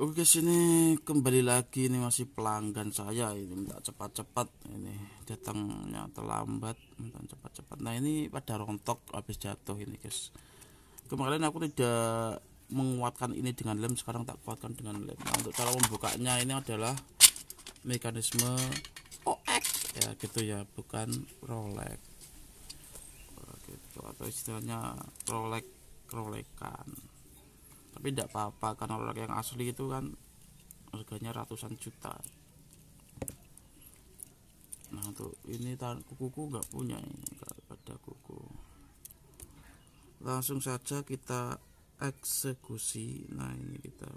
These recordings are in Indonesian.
Oke, sini kembali lagi, ini masih pelanggan saya ini minta cepat-cepat, ini datangnya terlambat, minta cepat-cepat. Nah, ini pada rontok habis jatuh ini, guys. Kemarin aku tidak menguatkan ini dengan lem, sekarang tak kuatkan dengan lem. Nah, untuk cara membukanya ini adalah mekanisme OX ya gitu ya, bukan Rolex gitu, atau istilahnya Rolekan. Tapi tidak apa-apa karena Rolex yang asli itu kan harganya ratusan juta. Nah, untuk ini kuku nggak punya, ini nggak ada kuku. Langsung saja kita eksekusi. Nah, ini kita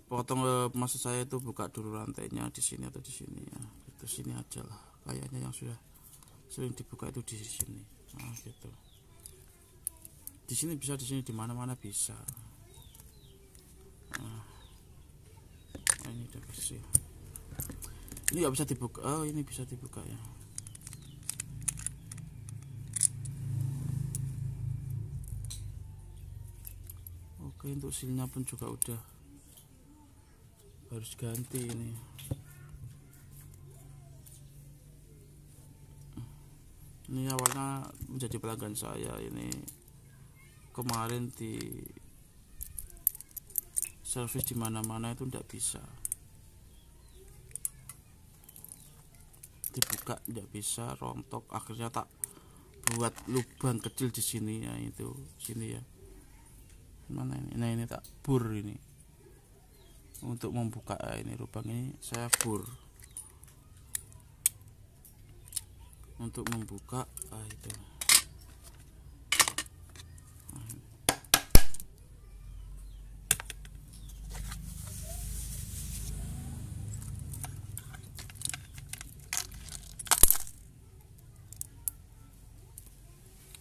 potong, maksud saya itu buka dulu rantainya di sini atau di sini ya, itu sini aja lah, kayaknya yang sudah sering dibuka itu di sini. Nah, gitu, di sini bisa, di sini, di mana-mana bisa. Nah, ini udah bersih, ini nggak bisa dibuka. Oh, ini bisa dibuka ya. Oke, untuk silnya pun juga udah harus ganti ini. Ini awalnya menjadi pelanggan saya, ini kemarin di servis di mana-mana itu tidak bisa dibuka, tidak bisa, rontok. Akhirnya tak buat lubang kecil di sini ya, itu sini ya, mana ini. Nah, ini tak bur ini untuk membuka ini lubang, ini saya bur untuk membuka. Itu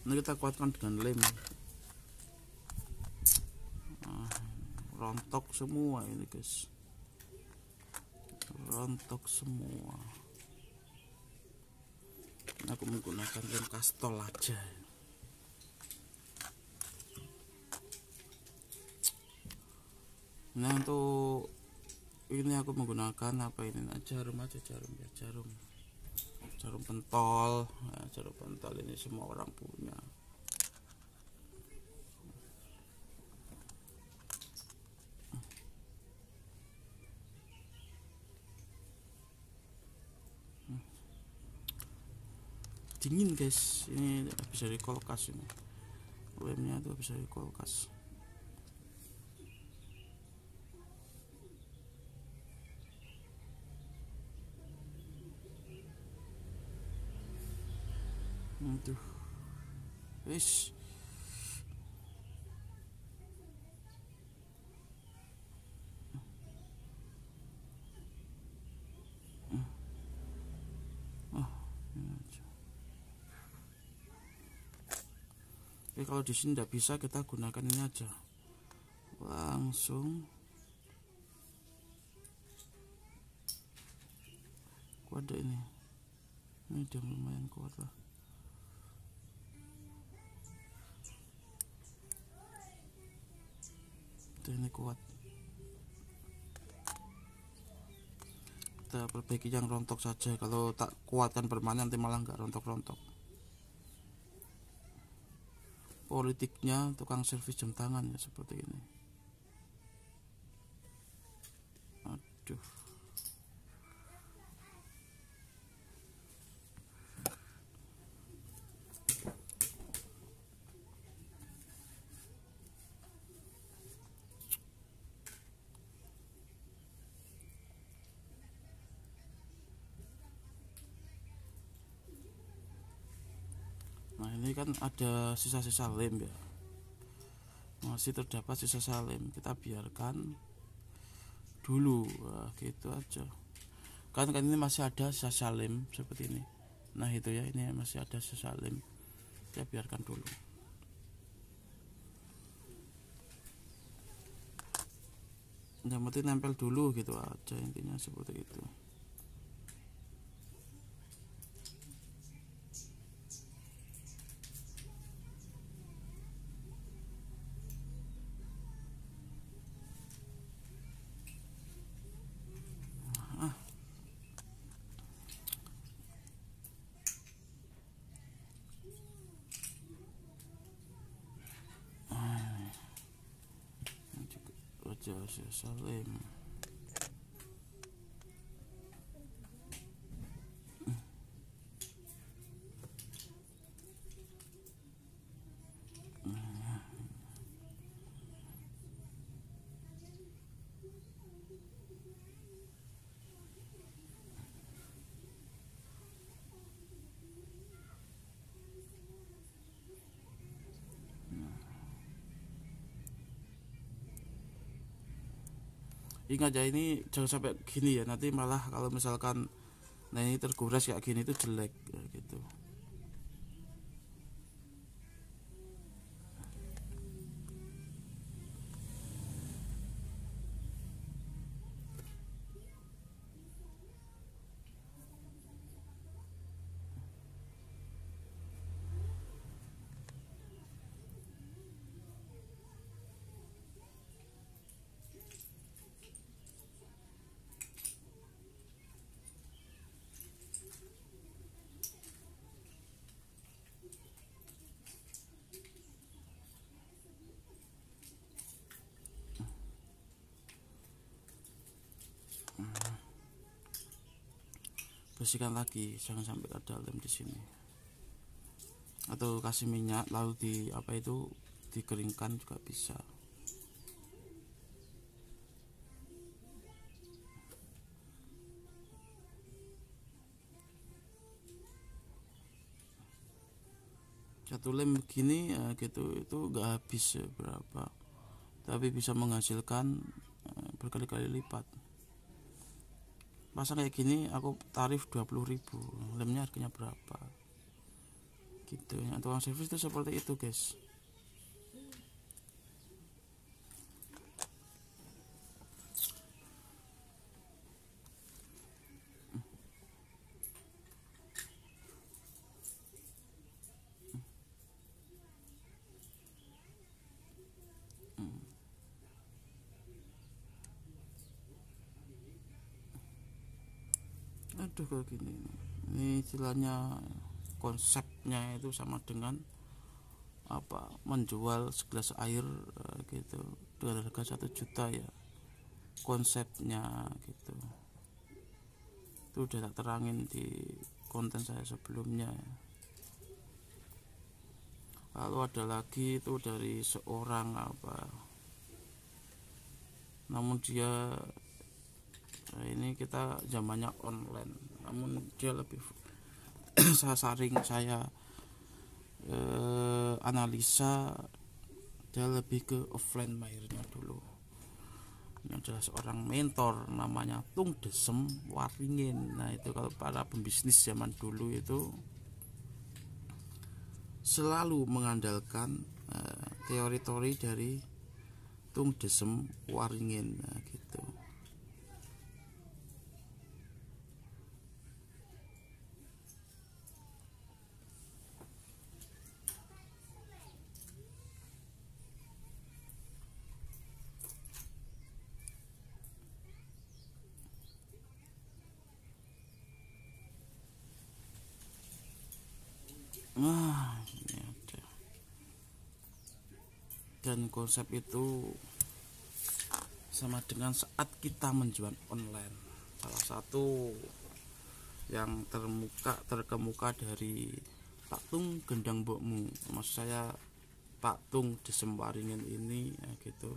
ini kita kuatkan dengan lem. Rontok semua ini, guys, rontok semua. Aku menggunakan lem kastol aja. Nah, untuk ini aku menggunakan apa ini, jarum aja, jarum ya, jarum pentol ya, jarum pentol ini semua orang punya. Dingin, guys, ini bisa di kulkas, ini lemnya tuh bisa di kulkas. Tuh, wis. Oke, kalau di sini tidak bisa, kita gunakan ini aja, langsung kuat ini udah lumayan kuat lah. Ini kuat, kita perbaiki yang rontok saja. Kalau tak kuatkan permanen nanti malah nggak rontok-rontok. Politiknya tukang servis jam tangan ya seperti ini. Aduh, nah ini kan ada sisa-sisa lem ya, masih terdapat sisa-sisa lem, kita biarkan dulu. Nah, gitu aja kan ini masih ada sisa lem seperti ini. Nah, itu ya, ini masih ada sisa lem, kita biarkan dulu. Yang penting nempel dulu gitu aja, intinya seperti itu. Jasa Salim. Ingat ya, ini jangan sampai gini ya, nanti malah kalau misalkan nah ini terkuras kayak gini itu jelek ya, gitu. Bersihkan lagi, jangan sampai ada lem di sini. Atau kasih minyak lalu dikeringkan juga bisa. Satu lem begini ya gitu, itu nggak habis ya berapa, tapi bisa menghasilkan berkali-kali lipat. Pasang kayak gini aku tarif 20.000, lemnya harganya berapa gitu ya. Tukang servis itu seperti itu guys. Aduh kayak gini, ini istilahnya konsepnya itu sama dengan apa, menjual segelas air gitu dengan harga 1 juta ya, konsepnya gitu. Itu udah tak terangin di konten saya sebelumnya ya. Lalu ada lagi itu dari seorang apa, namun dia ini kita zamannya online, namun dia lebih saya analisa dia lebih ke offline buyernya dulu. Ini adalah seorang mentor namanya Tung Desem Waringin. Nah itu kalau para pembisnis zaman dulu itu selalu mengandalkan teori-teori dari Tung Desem Waringin. Nah gitu. Nah, ini ada. Dan konsep itu sama dengan saat kita menjual online. Salah satu yang terkemuka dari Pak Tung Gendang Mbokmu, maksud saya Pak Tung Desem Waringin ini ya gitu.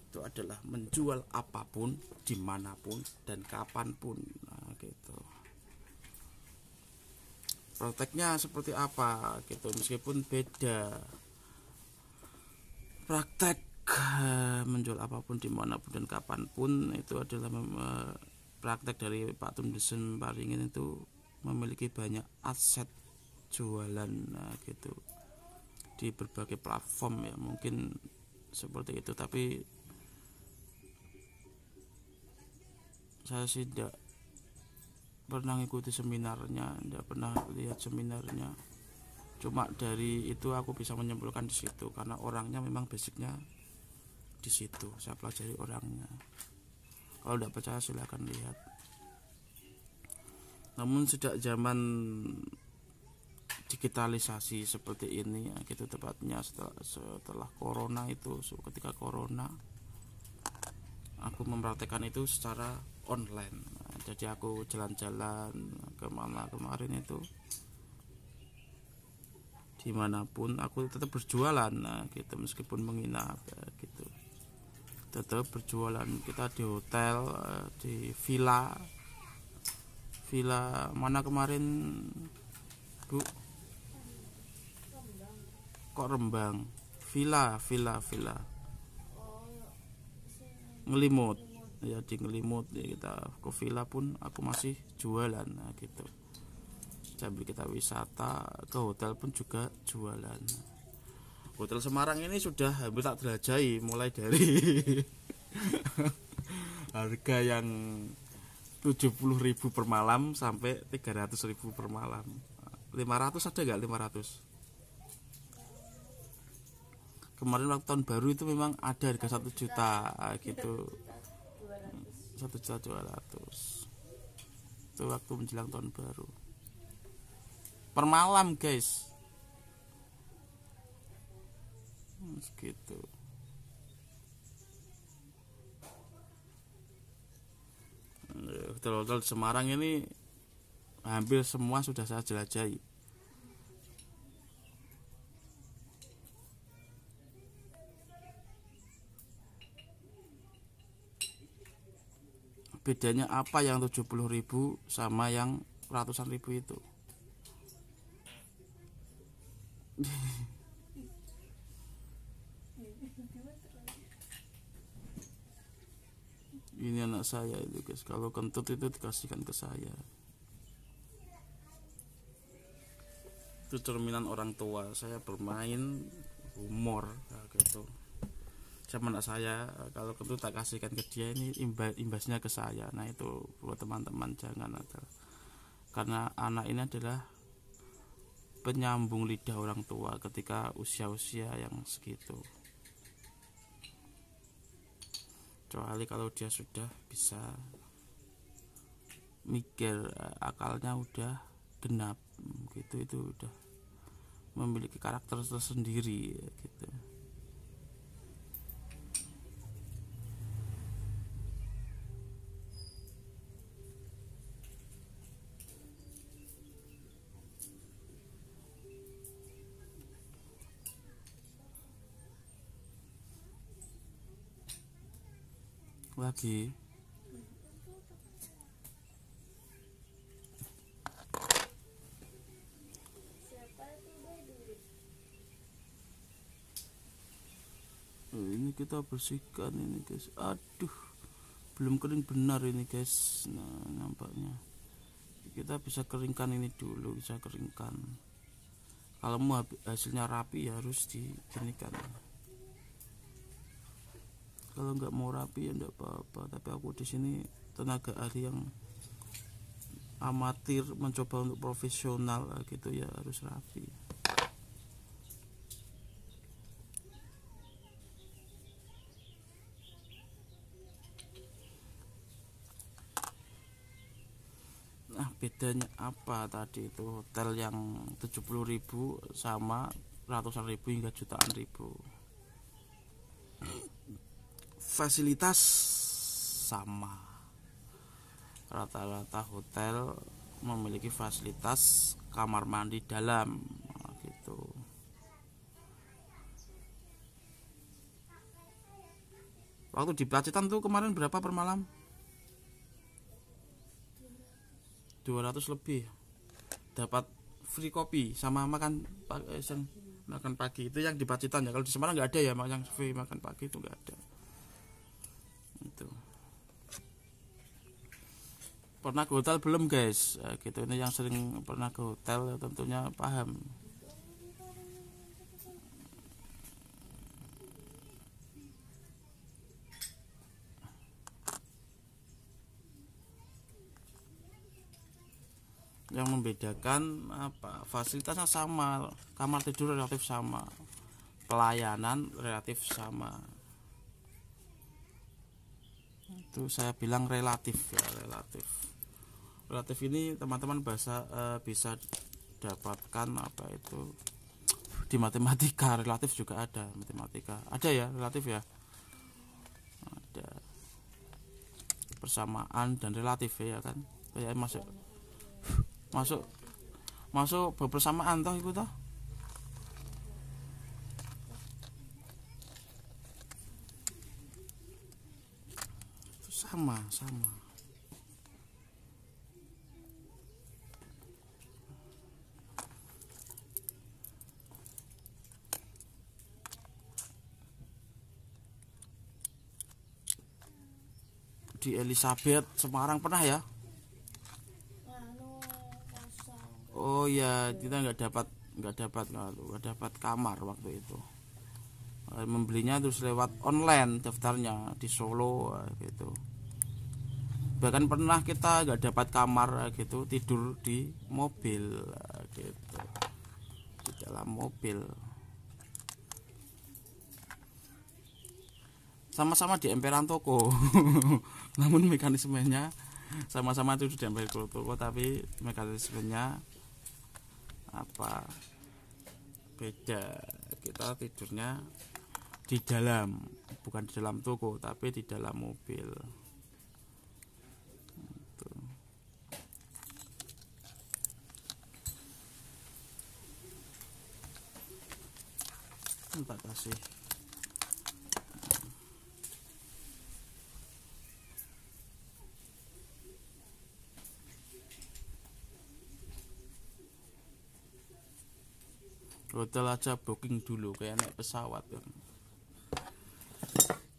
Itu adalah menjual apapun, dimanapun dan kapanpun. Nah gitu. Prakteknya seperti apa gitu, meskipun beda praktek menjual apapun dimanapun dan kapanpun, itu adalah praktek dari Pak Tung Desem Waringin itu memiliki banyak aset jualan gitu di berbagai platform ya, mungkin seperti itu. Tapi saya sih tidak pernah ngikuti seminarnya, tidak pernah lihat seminarnya. Cuma dari itu aku bisa menyimpulkan di situ, karena orangnya memang basicnya di situ. Saya pelajari orangnya. Kalau tidak percaya silahkan lihat. Namun sejak zaman digitalisasi seperti ini ya, gitu tepatnya setelah corona itu, ketika corona aku mempraktekkan itu secara online. Nah, jadi aku jalan-jalan kemana kemarin itu, dimanapun aku tetap berjualan, nah, gitu, meskipun menginap gitu, tetap berjualan. Kita di hotel, di villa mana kemarin Bu? Kok Rembang? Villa Ngelimut ya, di Ngelimut ya. Kita ke villa pun aku masih jualan, nah, gitu. Sambil kita wisata, ke hotel pun juga jualan. Hotel Semarang ini sudah hampir tak jelajahi, mulai dari harga yang 70.000 per malam sampai 300.000 per malam. 500 ada nggak? 500 kemarin waktu tahun baru itu memang ada harga 1 juta gitu, 1.200.000 itu waktu menjelang tahun baru per malam guys, gitu. Hotel-hotel Semarang ini hampir semua sudah saya jelajahi. Bedanya apa yang 70.000 sama yang ratusan ribu itu? Ini anak saya itu guys, kalau kentut itu dikasihkan ke saya. Itu cerminan orang tua. Saya bermain humor gitu sama anak saya. Kalau kentut tak kasihkan ke dia, ini imbasnya ke saya. Nah itu buat teman-teman, jangan ada, karena anak ini adalah penyambung lidah orang tua ketika usia-usia yang segitu. Kecuali kalau dia sudah bisa mikir, akalnya udah genap gitu, itu udah memiliki karakter tersendiri gitu. Lagi ini kita bersihkan ini guys. Aduh, belum kering benar ini guys. Nah nampaknya kita bisa keringkan ini dulu, bisa keringkan. Kalau mau hasilnya rapi ya harus diginikan. Kalau nggak mau rapi ya nggak apa-apa. Tapi aku di sini tenaga ahli yang amatir mencoba untuk profesional gitu ya, harus rapi. Nah bedanya apa tadi itu, hotel yang 70.000 sama ratusan ribu hingga jutaan ribu. Fasilitas sama, rata-rata hotel memiliki fasilitas kamar mandi dalam gitu. Waktu di Pacitan tuh kemarin berapa per malam? 200 lebih, dapat free kopi sama makan pagi. Itu yang di Pacitan ya. Kalau di Semarang nggak ada ya, yang free makan pagi itu nggak ada. Itu pernah ke hotel belum guys? Gitu, ini yang sering pernah ke hotel tentunya paham. Yang membedakan apa? Fasilitasnya sama, kamar tidur relatif sama, pelayanan relatif sama. Itu saya bilang relatif ya, relatif ini teman-teman bisa dapatkan apa itu di matematika. Relatif juga ada, matematika ada ya, relatif ya ada. bersamaan dan relatif ya kan, kayak masuk masuk masuk bersamaan toh itu toh. Sama di Elizabeth Semarang pernah ya. Oh ya, kita nggak dapat kamar waktu itu. Membelinya terus lewat online daftarnya di Solo gitu. Bahkan pernah kita nggak dapat kamar gitu, tidur di mobil gitu, di dalam mobil. Sama-sama di emperan toko. Namun mekanismenya sama-sama itu di emperan toko, tapi mekanismenya apa beda. Kita tidurnya di dalam, bukan di dalam toko tapi di dalam mobil. Tak kasih hotel aja booking dulu kayak naik pesawat kan.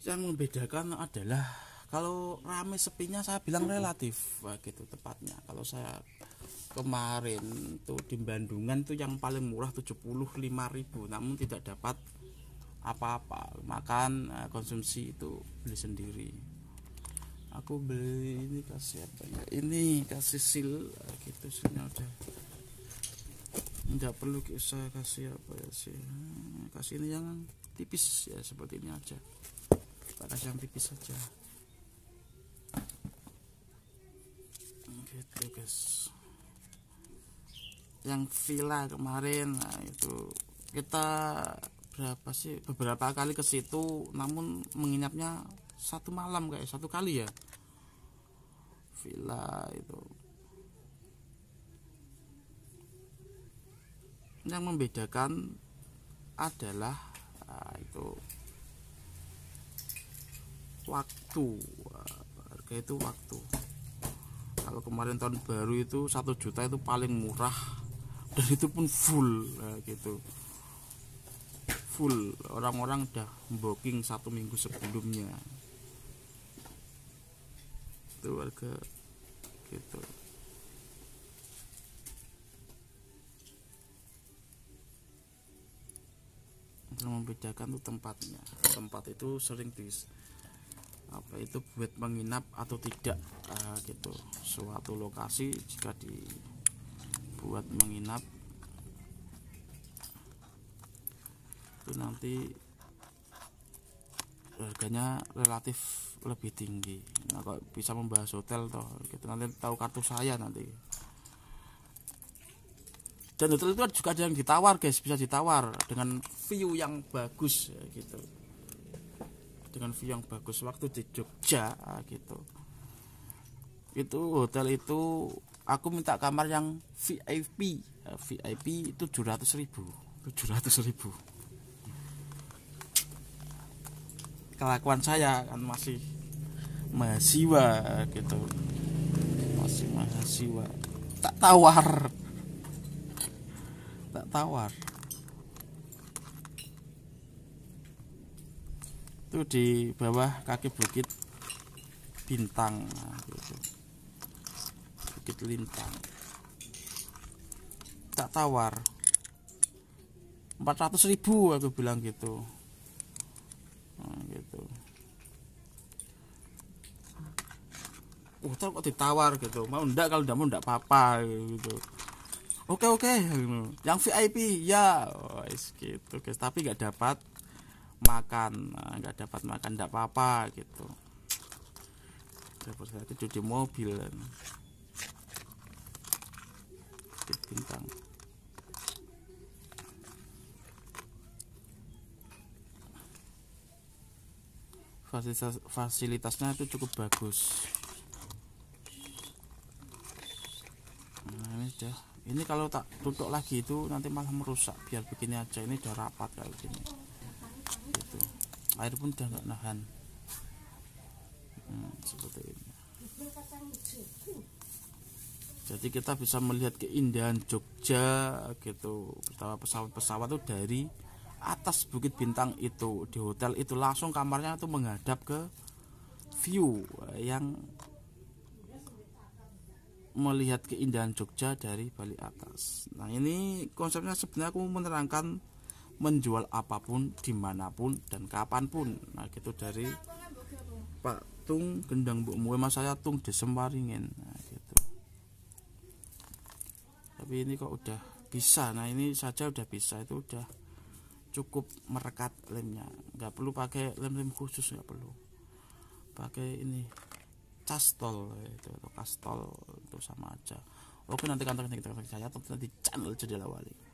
Yang membedakan adalah kalau rame sepinya saya bilang relatif gitu tepatnya. Kalau saya kemarin tuh di Bandungan tuh yang paling murah 75.000, namun tidak dapat apa-apa, makan konsumsi itu beli sendiri. Aku beli ini kasih apa ya, ini kasih sil gitu, silnya udah nggak perlu saya kasih apa ya sih, kasih ini yang tipis ya, seperti ini aja, kita kasih yang tipis saja gitu guys. Yang villa kemarin, nah itu kita berapa sih, beberapa kali ke situ, namun menginapnya satu malam kayak satu kali ya. Villa itu yang membedakan adalah itu waktu, harga itu waktu. Kalau kemarin tahun baru itu 1 juta itu paling murah, dan itu pun full gitu, full, orang-orang udah booking 1 minggu sebelumnya. Itu harga gitu. Yang membedakan tuh tempatnya. Tempat itu sering apa itu buat menginap atau tidak gitu. Suatu lokasi jika dibuat menginap itu nanti harganya relatif lebih tinggi. Nah, kok bisa membahas hotel toh gitu, nanti tahu kartu saya nanti. Dan hotel itu juga ada yang ditawar guys, bisa ditawar dengan view yang bagus gitu, dengan view yang bagus. Waktu di Jogja gitu, itu hotel itu aku minta kamar yang VIP, VIP 700.000. Kelakuan saya kan masih mahasiswa gitu, masih mahasiswa, tak tawar. Itu di bawah kaki Bukit Bintang gitu. Bukit Lintang, tak tawar 400.000 aku bilang gitu. Gitu. Kok ditawar gitu, mau ndak, kalau ndak mau ndak apa-apa gitu. Oke, yang VIP ya, gitu guys. Tapi nggak dapat makan, ndak apa-apa gitu. Saya tidur di mobil kan. Bintang. Fasilitasnya itu cukup bagus. udah. Ini kalau tak tutup lagi itu nanti malah merusak. Biar begini aja, ini udah rapat kayak gini gitu. Air pun udah nggak nahan. Seperti ini. Jadi kita bisa melihat keindahan Jogja gitu. Pertama pesawat-pesawat itu dari atas Bukit Bintang itu, di hotel itu langsung kamarnya itu menghadap ke view yang melihat keindahan Jogja dari balik atas. Nah ini konsepnya sebenarnya aku menerangkan menjual apapun, dimanapun dan kapanpun. Nah gitu dari Pak Tung Gendang Bu Muwe mas saya Tung Desem Waringin. Nah gitu. Tapi ini kok udah bisa. Nah ini saja udah bisa, itu udah cukup merekat lemnya. Nggak perlu pakai lem khusus, nggak perlu. Pakai ini castol itu atau kastol itu sama aja. Oke, nanti kantor saya tetap di channel Jendela Wali.